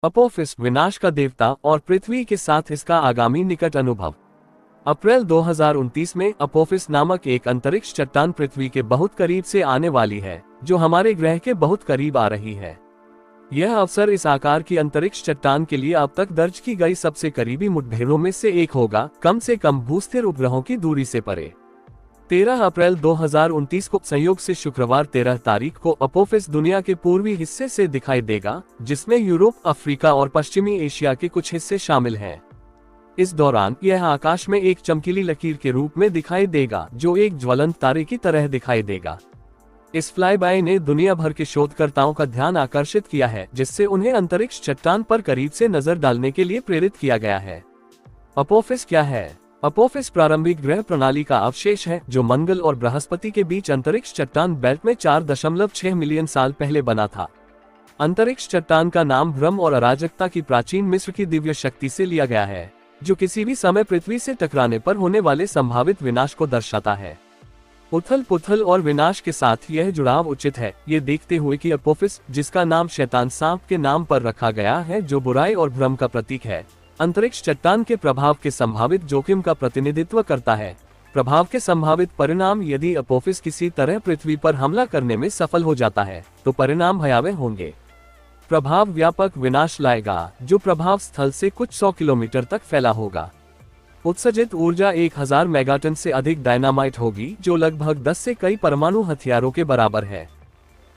Apophis विनाश का देवता और पृथ्वी के साथ इसका आगामी निकट अनुभव। अप्रैल 2029 में अपोफिस नामक एक अंतरिक्ष चट्टान पृथ्वी के बहुत करीब से आने वाली है, जो हमारे ग्रह के बहुत करीब आ रही है। यह अवसर इस आकार की अंतरिक्ष चट्टान के लिए अब तक दर्ज की गई सबसे करीबी मुठभेड़ों में से एक होगा, कम से कम भूस्थिर उपग्रहों की दूरी से परे। 13 अप्रैल 2029 को संयोग से शुक्रवार 13 तारीख को अपोफिस दुनिया के पूर्वी हिस्से से दिखाई देगा, जिसमें यूरोप, अफ्रीका और पश्चिमी एशिया के कुछ हिस्से शामिल हैं। इस दौरान यह आकाश में एक चमकीली लकीर के रूप में दिखाई देगा, जो एक ज्वलंत तारे की तरह दिखाई देगा। इस फ्लाईबाय ने दुनिया भर के शोधकर्ताओं का ध्यान आकर्षित किया है, जिससे उन्हें अंतरिक्ष चट्टान पर करीब से नजर डालने के लिए प्रेरित किया गया है। अपोफिस क्या है? अपोफिस प्रारंभिक ग्रह प्रणाली का अवशेष है, जो मंगल और बृहस्पति के बीच अंतरिक्ष चट्टान बेल्ट में 4.6 मिलियन साल पहले बना था। अंतरिक्ष चट्टान का नाम भ्रम और अराजकता की प्राचीन मिस्र की दिव्य शक्ति से लिया गया है, जो किसी भी समय पृथ्वी से टकराने पर होने वाले संभावित विनाश को दर्शाता है। उथल पुथल और विनाश के साथ यह जुड़ाव उचित है, ये देखते हुए कि अपोफिस, जिसका नाम शैतान सांप के नाम पर रखा गया है, जो बुराई और भ्रम का प्रतीक है, अंतरिक्ष चट्टान के प्रभाव के संभावित जोखिम का प्रतिनिधित्व करता है। प्रभाव के संभावित परिणाम: यदि अपोफिस किसी तरह पृथ्वी पर हमला करने में सफल हो जाता है, तो परिणाम भयावह होंगे। प्रभाव: व्यापक विनाश लाएगा, जो प्रभाव स्थल से कुछ 100 किलोमीटर तक फैला होगा। उत्सर्जित ऊर्जा 1000 मेगाटन से अधिक डायनामाइट होगी, जो लगभग 10 से कई परमाणु हथियारों के बराबर है।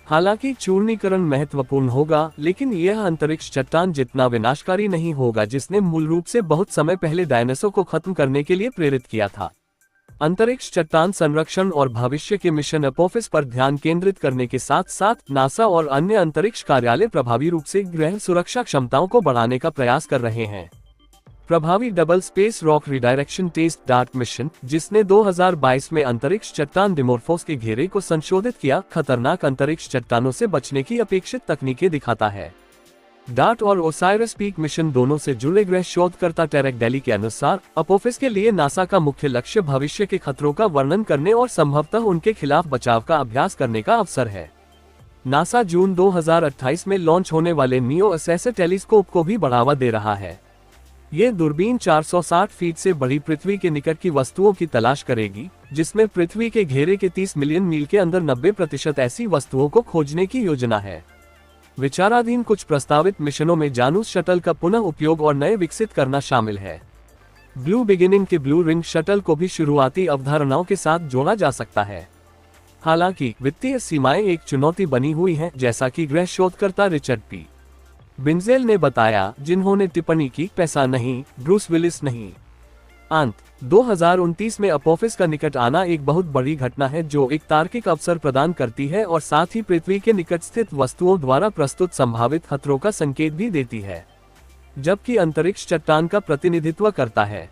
हालांकि चूर्णीकरण महत्वपूर्ण होगा, लेकिन यह अंतरिक्ष चट्टान जितना विनाशकारी नहीं होगा, जिसने मूल रूप से बहुत समय पहले डायनासोर को खत्म करने के लिए प्रेरित किया था। अंतरिक्ष चट्टान संरक्षण और भविष्य के मिशन अपोफिस पर ध्यान केंद्रित करने के साथ साथ नासा और अन्य अंतरिक्ष कार्यालय प्रभावी रूप से ग्रह सुरक्षा क्षमताओं को बढ़ाने का प्रयास कर रहे हैं। प्रभावी double space rock redirection test dart mission, जिसने 2022 में अंतरिक्ष चट्टान डिमोर्फोस के घेरे को संशोधित किया, खतरनाक अंतरिक्ष चट्टानों से बचने की अपेक्षित तकनीकें दिखाता है। डार्ट और ओसाइरस पीक मिशन दोनों से जुड़े ग्रह शोधकर्ता टेरेक डेली के अनुसार, अपोफिस के लिए नासा का मुख्य लक्ष्य भविष्य के खतरों का वर्णन करने और संभवतः उनके खिलाफ बचाव का अभ्यास करने का अवसर है। नासा जून 2028 में लॉन्च होने वाले नियो असेसर टेलीस्कोप को भी बढ़ावा दे रहा है। ये दूरबीन 460 फीट से बड़ी पृथ्वी के निकट की वस्तुओं की तलाश करेगी, जिसमें पृथ्वी के घेरे के 30 मिलियन मील के अंदर 90% ऐसी वस्तुओं को खोजने की योजना है। विचाराधीन कुछ प्रस्तावित मिशनों में जानूस शटल का पुनः उपयोग और नए विकसित करना शामिल है। ब्लू बिगिनिंग के ब्लू रिंग शटल को भी शुरुआती अवधारणाओं के साथ जोड़ा जा सकता है। हालांकि वित्तीय सीमाएं एक चुनौती बनी हुई हैं, जैसा कि ग्रह शोधकर्ता रिचर्ड पी. बिंजेल ने बताया, जिन्होंने टिप्पणी की, पैसा नहीं, ब्रूस विलिस नहीं। अंत 2029 में अपोफिस का निकट आना एक बहुत बड़ी घटना है, जो एक तार्किक अवसर प्रदान करती है और साथ ही पृथ्वी के निकट स्थित वस्तुओं द्वारा प्रस्तुत संभावित खतरों का संकेत भी देती है, जबकि अंतरिक्ष चट्टान का प्रतिनिधित्व करता है।